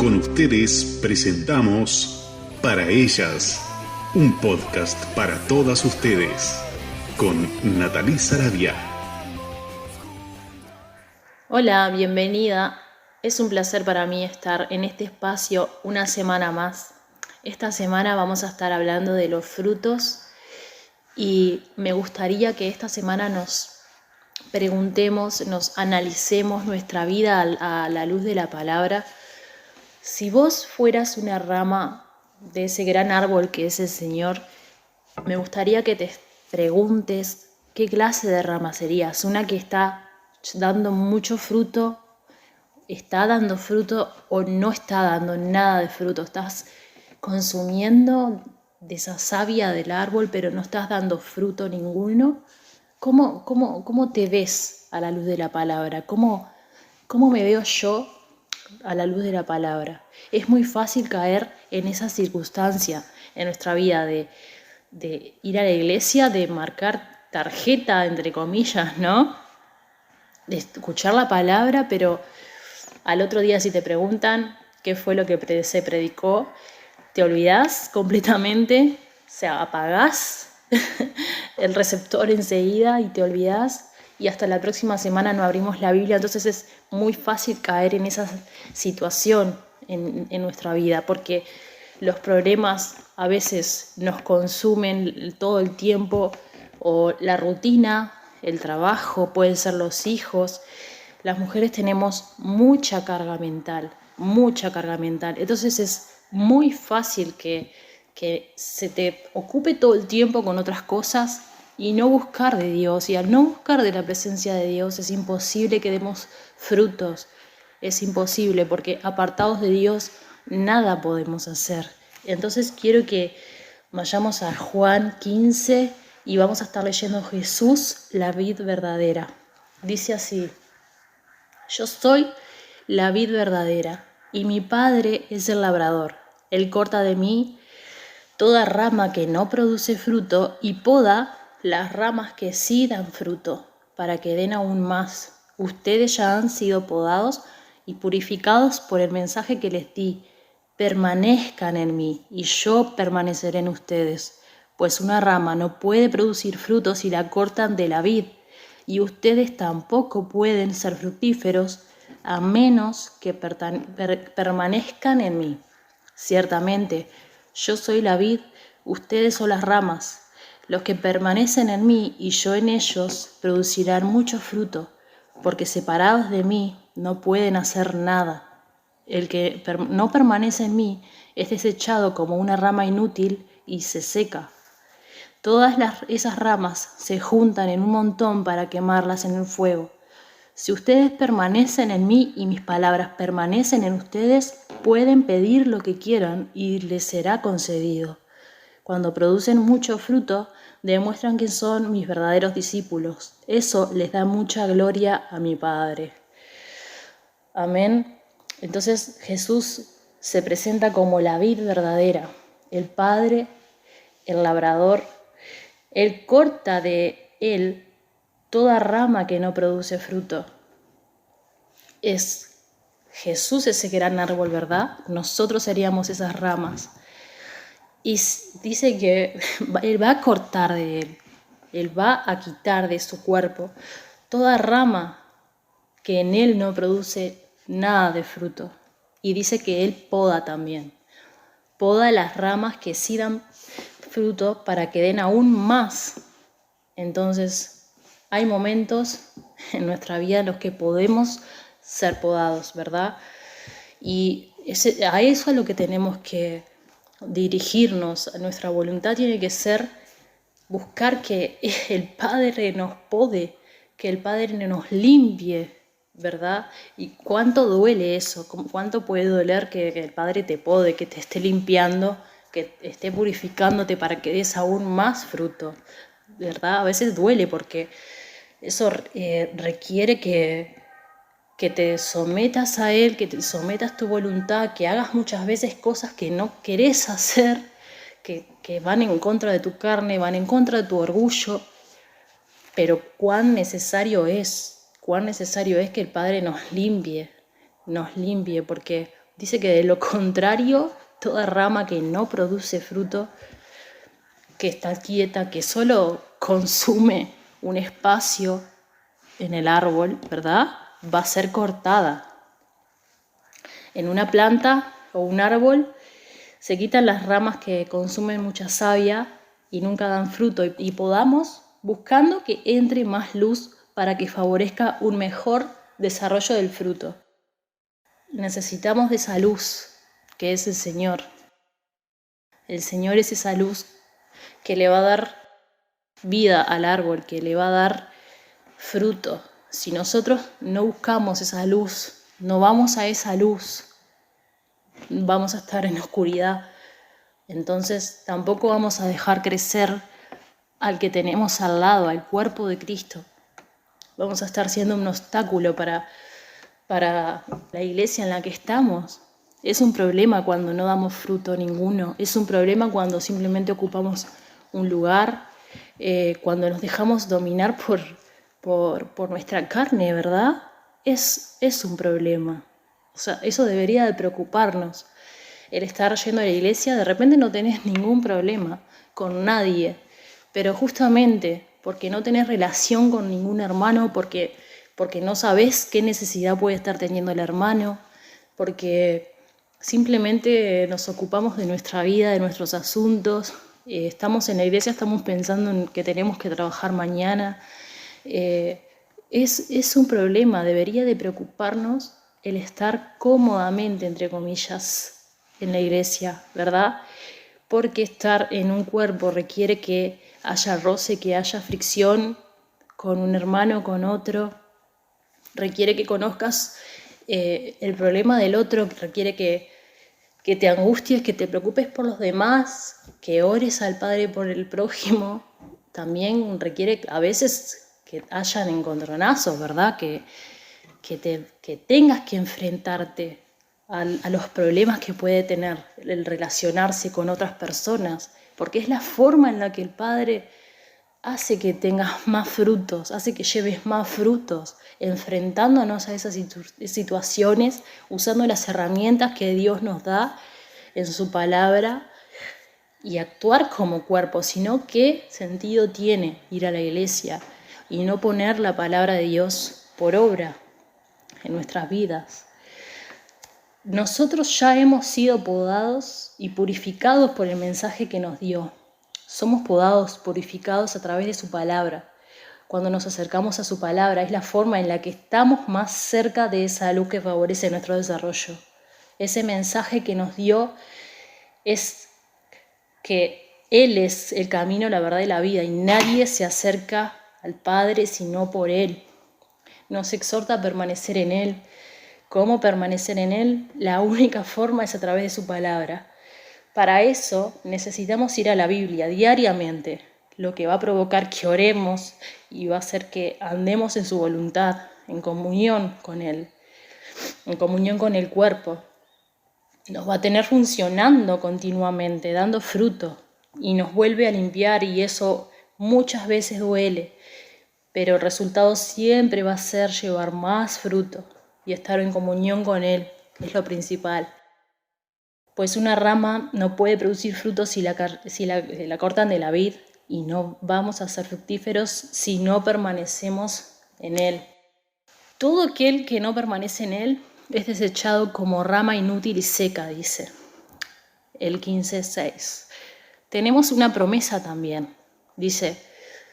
con ustedes presentamos Para Ellas, un podcast para todas ustedes, con Nathalie Sarabia. Hola, bienvenida. Es un placer para mí estar en este espacio una semana más. Esta semana vamos a estar hablando de los frutos y me gustaría que esta semana nos preguntemos, nos analicemos nuestra vida a la luz de la palabra. Si vos fueras una rama de ese gran árbol que es el Señor, me gustaría que te preguntes qué clase de rama serías. Una que está dando mucho fruto, está dando fruto o no está dando nada de fruto. Estás consumiendo de esa savia del árbol, pero no estás dando fruto ninguno. ¿Cómo te ves a la luz de la palabra? ¿Cómo me veo yo a la luz de la palabra? Es muy fácil caer en esa circunstancia en nuestra vida de ir a la iglesia, de marcar tarjeta, entre comillas, ¿no? De escuchar la palabra, pero al otro día si te preguntan qué fue lo que se predicó, te olvidás completamente, o sea, apagás el receptor enseguida y te olvidás, y hasta la próxima semana no abrimos la Biblia. Entonces es muy fácil caer en esa situación en nuestra vida, porque los problemas a veces nos consumen todo el tiempo, o la rutina, el trabajo, pueden ser los hijos. Las mujeres tenemos mucha carga mental. Entonces es muy fácil que se te ocupe todo el tiempo con otras cosas y no buscar de Dios. Y al no buscar de la presencia de Dios es imposible que demos frutos. Es imposible, porque apartados de Dios nada podemos hacer. Entonces quiero que vayamos a Juan 15 y vamos a estar leyendo Jesús, la vid verdadera. Dice así: yo soy la vid verdadera y mi Padre es el labrador. Él corta de mí toda rama que no produce fruto y poda las ramas que sí dan fruto, para que den aún más. Ustedes ya han sido podados y purificados por el mensaje que les di. Permanezcan en mí y yo permaneceré en ustedes, pues una rama no puede producir frutos si la cortan de la vid, y ustedes tampoco pueden ser fructíferos a menos que permanezcan en mí. Ciertamente, yo soy la vid, ustedes son las ramas. Los que permanecen en mí y yo en ellos producirán mucho fruto, porque separados de mí no pueden hacer nada. El que no permanece en mí es desechado como una rama inútil y se seca. Todas esas ramas se juntan en un montón para quemarlas en el fuego. Si ustedes permanecen en mí y mis palabras permanecen en ustedes, pueden pedir lo que quieran y les será concedido. Cuando producen mucho fruto, demuestran que son mis verdaderos discípulos. Eso les da mucha gloria a mi Padre. Amén. Entonces Jesús se presenta como la vid verdadera, el Padre, el labrador. Él corta de él toda rama que no produce fruto. Es Jesús ese gran árbol, ¿verdad? Nosotros seríamos esas ramas. Y dice que Él va a cortar de él, Él va a quitar de su cuerpo toda rama que en Él no produce nada de fruto. Y dice que Él poda también. Poda las ramas que sí dan fruto para que den aún más. Entonces, hay momentos en nuestra vida en los que podemos ser podados, ¿verdad? Y a eso es a lo que tenemos que dirigirnos. Nuestra voluntad tiene que ser buscar que el Padre nos pode, que el Padre nos limpie, ¿verdad? Y cuánto duele eso, cuánto puede doler que el Padre te pode, que te esté limpiando, que esté purificándote para que des aún más fruto, ¿verdad? A veces duele porque eso requiere que te sometas a Él, que te sometas tu voluntad, que hagas muchas veces cosas que no querés hacer, que van en contra de tu carne, van en contra de tu orgullo. Pero cuán necesario es que el Padre nos limpie, porque Dice que de lo contrario, toda rama que no produce fruto, que está quieta, que solo consume un espacio en el árbol, ¿verdad? Va a ser cortada. En una planta o un árbol se quitan las ramas que consumen mucha savia y nunca dan fruto, y podamos buscando que entre más luz para que favorezca un mejor desarrollo del fruto. Necesitamos de esa luz que es el Señor. El Señor es esa luz que le va a dar vida al árbol, que le va a dar fruto. Si nosotros no buscamos esa luz, no vamos a esa luz, vamos a estar en oscuridad. Entonces tampoco vamos a dejar crecer al que tenemos al lado, al cuerpo de Cristo. Vamos a estar siendo un obstáculo para la iglesia en la que estamos. Es un problema cuando no damos fruto ninguno. Es un problema cuando simplemente ocupamos un lugar, cuando nos dejamos dominar por nuestra carne, ¿verdad? Es un problema. O sea, eso debería de preocuparnos. El estar yendo a la iglesia, de repente no tenés ningún problema con nadie, pero justamente porque no tenés relación con ningún hermano, porque no sabés qué necesidad puede estar teniendo el hermano, porque simplemente nos ocupamos de nuestra vida, de nuestros asuntos, estamos en la iglesia, estamos pensando en que tenemos que trabajar mañana. Es un problema, debería de preocuparnos el estar cómodamente, entre comillas, en la iglesia, ¿verdad? Porque estar en un cuerpo requiere que haya roce, que haya fricción con un hermano, con otro, requiere que conozcas el problema del otro, requiere que te angusties, que te preocupes por los demás, que ores al Padre por el prójimo. También requiere a veces que hayan encontronazos, ¿verdad? Que tengas que enfrentarte a los problemas que puede tener el relacionarse con otras personas, porque es la forma en la que el Padre hace que tengas más frutos, hace que lleves más frutos, enfrentándonos a esas situaciones, usando las herramientas que Dios nos da en su palabra y actuar como cuerpo. Sino ¿qué sentido tiene ir a la iglesia y no poner la palabra de Dios por obra en nuestras vidas? Nosotros ya hemos sido podados y purificados por el mensaje que nos dio. Somos podados, purificados a través de su palabra. Cuando nos acercamos a su palabra es la forma en la que estamos más cerca de esa luz que favorece nuestro desarrollo. Ese mensaje que nos dio es que Él es el camino, la verdad y la vida, y nadie se acerca al Padre sino por Él. Nos exhorta a permanecer en Él. ¿Cómo permanecer en Él? La única forma es a través de su palabra. Para eso necesitamos ir a la Biblia diariamente, lo que va a provocar que oremos y va a hacer que andemos en su voluntad, en comunión con Él, en comunión con el cuerpo. Nos va a tener funcionando continuamente, dando fruto, y nos vuelve a limpiar, y eso muchas veces duele, pero el resultado siempre va a ser llevar más fruto y estar en comunión con Él, que es lo principal. Pues una rama no puede producir frutos si la cortan de la vid, y no vamos a ser fructíferos si no permanecemos en Él. Todo aquel que no permanece en Él es desechado como rama inútil y seca, dice el 15:6. Tenemos una promesa también, dice: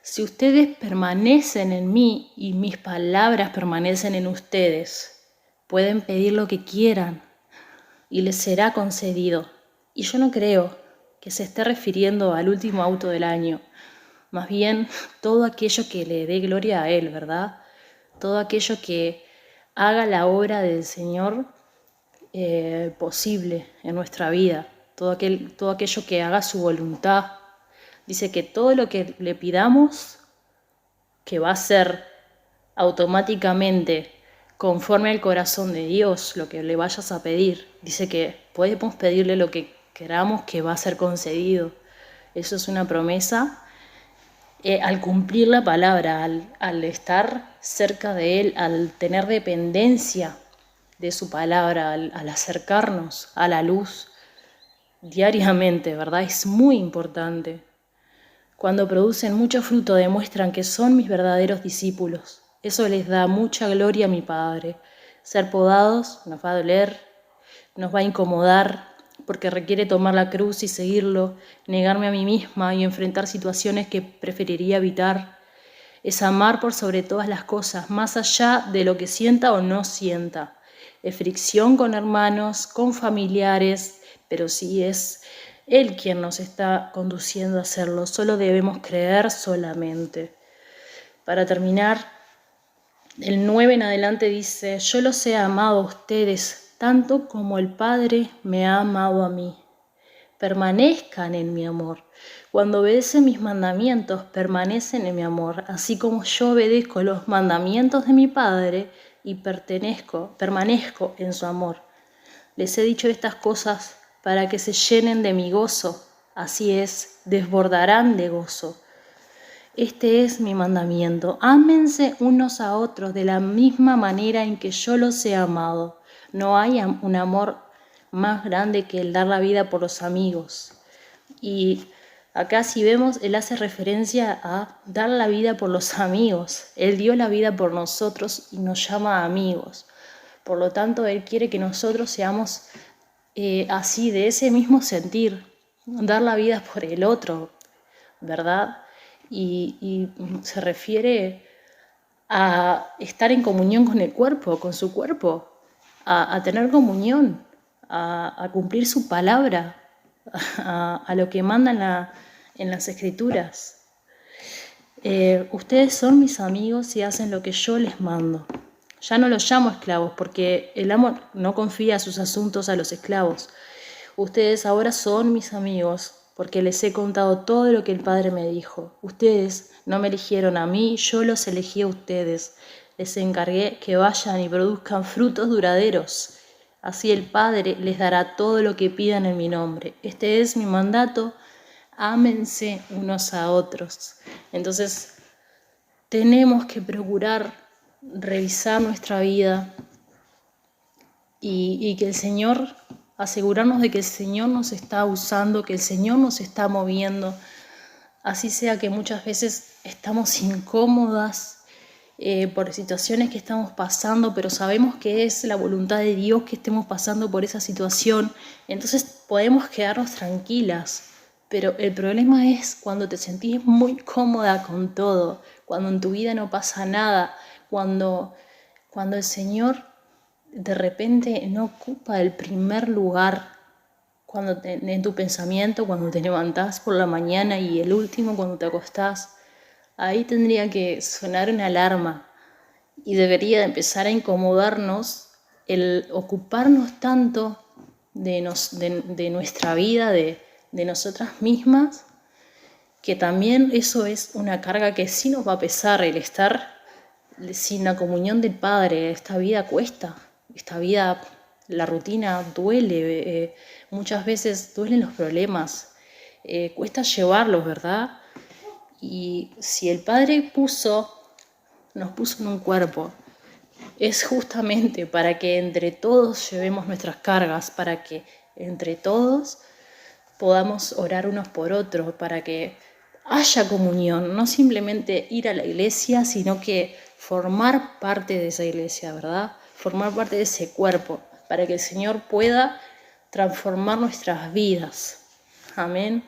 si ustedes permanecen en mí y mis palabras permanecen en ustedes, pueden pedir lo que quieran y les será concedido. Y yo no creo que se esté refiriendo al último auto del año, más bien todo aquello que le dé gloria a Él, ¿verdad? Todo aquello que haga la obra del Señor posible en nuestra vida, todo aquello que haga su voluntad. Dice que todo lo que le pidamos, que va a ser automáticamente conforme al corazón de Dios, lo que le vayas a pedir. Dice que podemos pedirle lo que queramos, que va a ser concedido. Eso es una promesa. Al cumplir la palabra, al estar cerca de Él, al tener dependencia de su palabra al acercarnos a la luz diariamente, ¿verdad? Es muy importante. Cuando producen mucho fruto demuestran que son mis verdaderos discípulos. Eso les da mucha gloria a mi Padre. Ser podados nos va a doler, nos va a incomodar, porque requiere tomar la cruz y seguirlo, negarme a mí misma y enfrentar situaciones que preferiría evitar. Es amar por sobre todas las cosas, más allá de lo que sienta o no sienta. Es fricción con hermanos, con familiares, pero sí es Él quien nos está conduciendo a hacerlo. Solo debemos creer solamente. Para terminar, el 9 en adelante dice: yo los he amado a ustedes tanto como el Padre me ha amado a mí. Permanezcan en mi amor. Cuando obedecen mis mandamientos, permanecen en mi amor, así como yo obedezco los mandamientos de mi Padre y permanezco en su amor. Les he dicho estas cosas para que se llenen de mi gozo. Así es, desbordarán de gozo. Este es mi mandamiento: ámense unos a otros de la misma manera en que yo los he amado. No hay un amor más grande que el dar la vida por los amigos. Y acá, si vemos, Él hace referencia a dar la vida por los amigos. Él dio la vida por nosotros y nos llama amigos. Por lo tanto, Él quiere que nosotros seamos así, de ese mismo sentir, dar la vida por el otro, ¿verdad? Y se refiere a estar en comunión con el cuerpo, con su cuerpo, a tener comunión, a cumplir su palabra, a lo que manda en las Escrituras. Ustedes son mis amigos y hacen lo que yo les mando. Ya no los llamo esclavos, porque el amo no confía sus asuntos a los esclavos. Ustedes ahora son mis amigos, porque les he contado todo lo que el Padre me dijo. Ustedes no me eligieron a mí, yo los elegí a ustedes. Les encargué que vayan y produzcan frutos duraderos. Así el Padre les dará todo lo que pidan en mi nombre. Este es mi mandato: ámense unos a otros. Entonces, tenemos que procurar revisar nuestra vida y que el Señor, asegurarnos de que el Señor nos está usando, que el Señor nos está moviendo, así sea que muchas veces estamos incómodas por situaciones que estamos pasando, pero sabemos que es la voluntad de Dios que estemos pasando por esa situación, entonces podemos quedarnos tranquilas. Pero el problema es cuando te sentís muy cómoda con todo, cuando en tu vida no pasa nada, cuando el Señor de repente no ocupa el primer lugar en tu pensamiento, cuando te levantás por la mañana, y el último cuando te acostás. Ahí tendría que sonar una alarma y debería de empezar a incomodarnos el ocuparnos tanto de nuestra vida, de nosotras mismas, que también eso es una carga que sí nos va a pesar, el estar sin la comunión del Padre. Esta vida cuesta, esta vida, la rutina duele, muchas veces duelen los problemas, cuesta llevarlos, ¿verdad? Y si el Padre nos puso en un cuerpo, es justamente para que entre todos llevemos nuestras cargas, para que entre todos podamos orar unos por otros, para que haya comunión, no simplemente ir a la iglesia, sino que formar parte de esa iglesia, ¿verdad? Formar parte de ese cuerpo, para que el Señor pueda transformar nuestras vidas. Amén.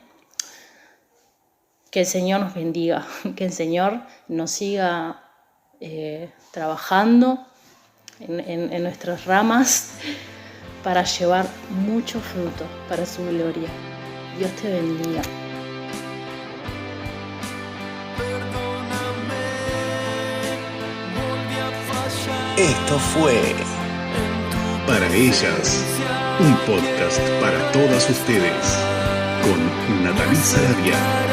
Que el Señor nos bendiga, que el Señor nos siga trabajando en nuestras ramas para llevar mucho fruto para su gloria. Dios te bendiga. Esto fue Para Ellas, un podcast para todas ustedes, con Natalie Sarabia.